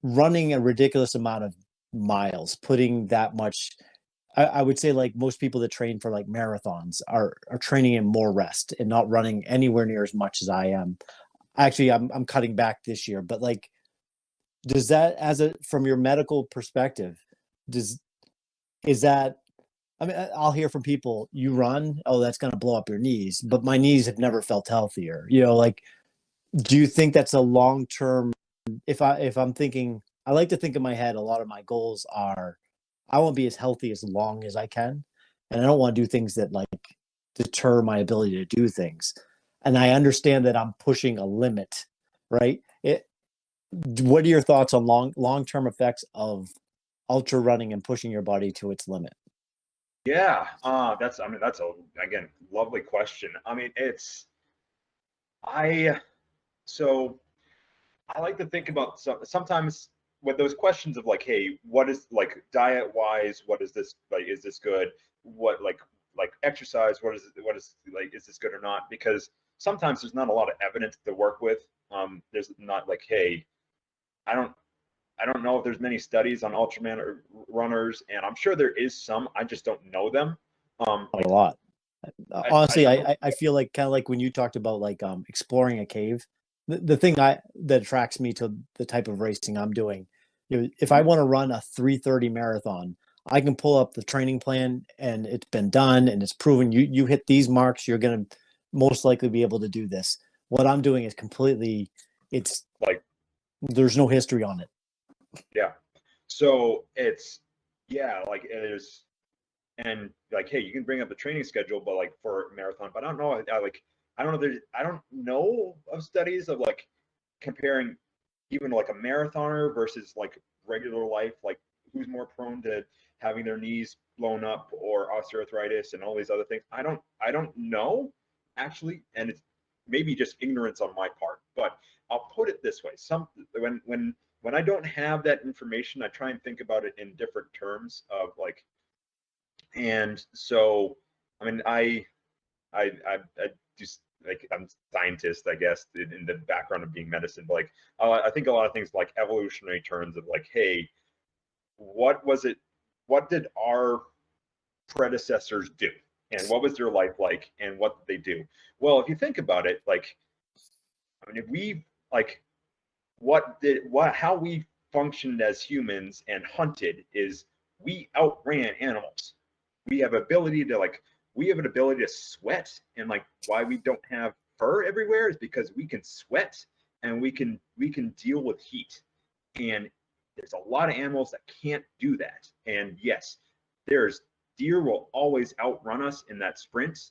running a ridiculous amount of miles, putting that much. I would say like most people that train for like marathons are training in more rest and not running anywhere near as much as I am. Actually, I'm cutting back this year, but like, does that as a from your medical perspective, does is that I mean, I'll hear from people, you run, oh, that's going to blow up your knees, but my knees have never felt healthier. Like, do you think that's a long term? If I'm thinking, I like to think in my head, a lot of my goals are, I want to be as healthy as long as I can, and I don't want to do things that like deter my ability to do things. And I understand that I'm pushing a limit, right? What are your thoughts on long term effects of ultra running and pushing your body to its limit? Yeah, that's a, again, lovely question. I mean, I, so I like to think about sometimes with those questions of like, hey, what is like diet wise, what is this like, is this good? What like exercise, what is like, is this good or not? Because sometimes there's not a lot of evidence to work with. There's not like, hey, I don't I don't know if there's many studies on ultraman runners, and I'm sure there is some. I just don't know them. A Like lot. Honestly, I know. I feel like kind of like when you talked about like exploring a cave, the thing I that attracts me to the type of racing I'm doing, if I Mhm. want to run a 3:30 marathon, I can pull up the training plan and it's been done and it's proven you hit these marks, you're gonna most likely be able to do this. What I'm doing is completely, it's Like there's no history on it. yeah. So it's yeah, like it is, and like hey, you can bring up the training schedule, but like for marathon, but I don't know. I don't know. I don't know of studies of like comparing even like a marathoner versus like regular life, like who's more prone to having their knees blown up or osteoarthritis and all these other things. I don't know actually, and it's maybe just ignorance on my part. But I'll put it this way: when I don't have that information, I try and think about it in different terms of like, and so I mean I just like I'm a scientist, I guess, in the background of being medicine. But like, I think a lot of things like evolutionary terms of like, hey, what was it? What did our predecessors do? And what was their life like? And what did they do? Well, if you think about it, like, I mean, if we like, how we functioned as humans and hunted is we outran animals. We have ability to like we have an ability to sweat, and like why we don't have fur everywhere is because we can sweat and we can deal with heat. And there's a lot of animals that can't do that. And yes, there's deer will always outrun us in that sprint,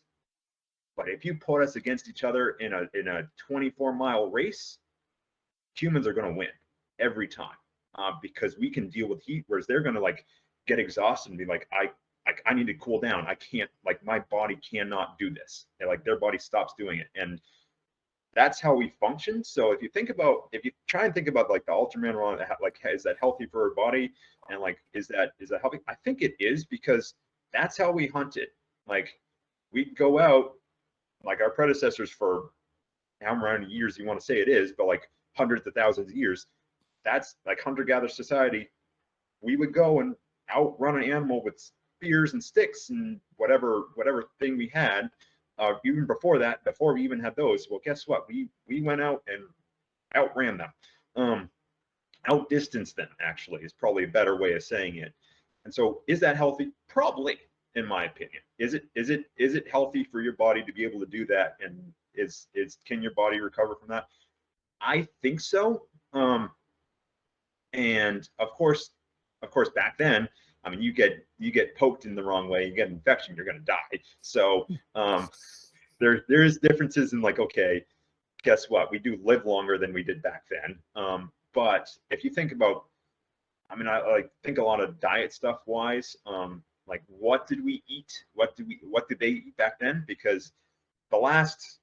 but if you put us against each other in a 24-mile race, humans are going to win every time, because we can deal with heat, whereas they're going to like get exhausted and be like, I need to cool down. I can't, like, my body cannot do this. And, like, their body stops doing it. And that's how we function. So if you try and think about like the Ultraman run, like, is that healthy for our body? And like, is that healthy? I think it is, because that's how we hunted. Like, we'd go out, like our predecessors, for how many years you want to say it is, but like hundreds of thousands of years, that's like hunter-gatherer society. We would go and outrun an animal with spears and sticks and whatever thing we had. Even before that, before we even had those, well, guess what? We went out and outran them, outdistanced them. Actually, is probably a better way of saying it. And so, is that healthy? Probably, in my opinion. Is it healthy for your body to be able to do that? And can your body recover from that? I think so. And of course, back then, I mean, you get poked in the wrong way, you get an infection, you're going to die. So there is differences in like, okay, guess what? We do live longer than we did back then. But if you think about, I mean, I like think a lot of diet stuff wise. Like, what did we eat? What did they eat back then? Because the last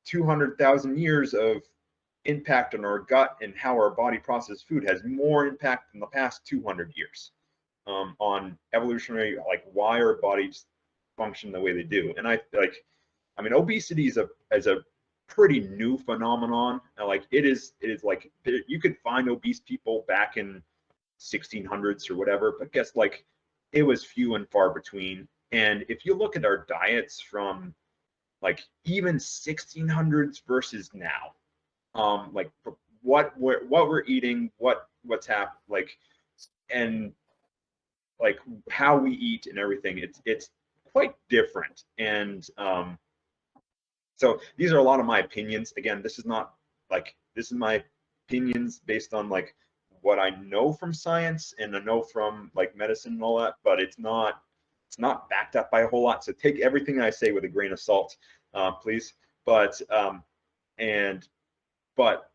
200,000 years of impact on our gut and how our body processes food has more impact than the past 200 years, on evolutionary, like why our bodies function the way they do. And I mean, obesity is a pretty new phenomenon. And like it is like you could find obese people back in 1600s or whatever, but guess like it was few and far between. And if you look at our diets from like even 1600s versus now, like what we're eating, what's happened, like, and like how we eat and everything, it's quite different. And so these are a lot of my opinions. Again, this is not like, this is my opinions based on like what I know from science and I know from like medicine and all that, but it's not backed up by a whole lot. So take everything I say with a grain of salt, please. But and but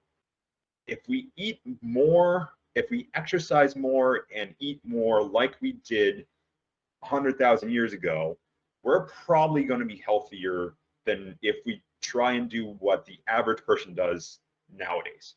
if we eat more, if we exercise more and eat more like we did 100,000 years ago, we're probably going to be healthier than if we try and do what the average person does nowadays.